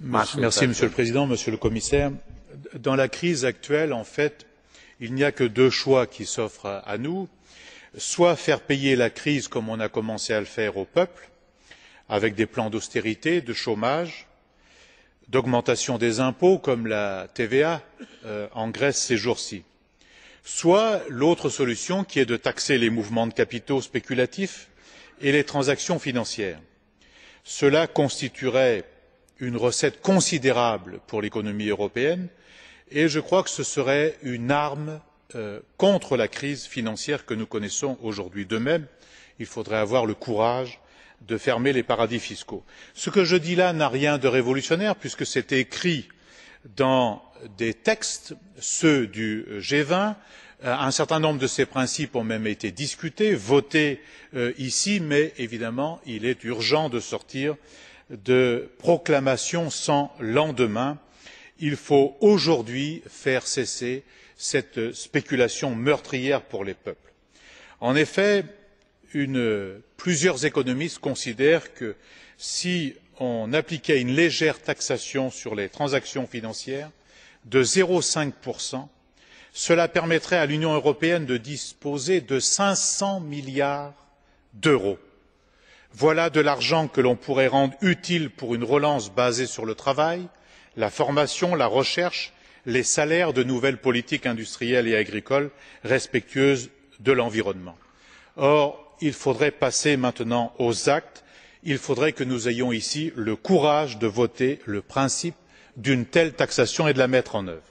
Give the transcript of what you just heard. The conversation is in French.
Monsieur le Président, Monsieur le Commissaire, dans la crise actuelle, en fait, il n'y a que deux choix qui s'offrent à nous soit faire payer la crise comme on a commencé à le faire au peuple, avec des plans d'austérité, de chômage, d'augmentation des impôts comme la TVA en Grèce ces jours ci, soit l'autre solution qui est de taxer les mouvements de capitaux spéculatifs et les transactions financières. Cela constituerait une recette considérable pour l'économie européenne et je crois que ce serait une arme contre la crise financière que nous connaissons aujourd'hui. De même, il faudrait avoir le courage de fermer les paradis fiscaux. Ce que je dis là n'a rien de révolutionnaire puisque c'est écrit dans des textes, ceux du G20. Un certain nombre de ces principes ont même été discutés, votés ici, mais évidemment, il est urgent de sortir de proclamations sans lendemain. Il faut aujourd'hui faire cesser cette spéculation meurtrière pour les peuples. En effet, plusieurs économistes considèrent que si on appliquait une légère taxation sur les transactions financières de 0,5%, cela permettrait à l'Union européenne de disposer de 500 milliards d'euros. Voilà de l'argent que l'on pourrait rendre utile pour une relance basée sur le travail, la formation, la recherche, les salaires, de nouvelles politiques industrielles et agricoles respectueuses de l'environnement. Or, il faudrait passer maintenant aux actes. Il faudrait que nous ayons ici le courage de voter le principe d'une telle taxation et de la mettre en œuvre.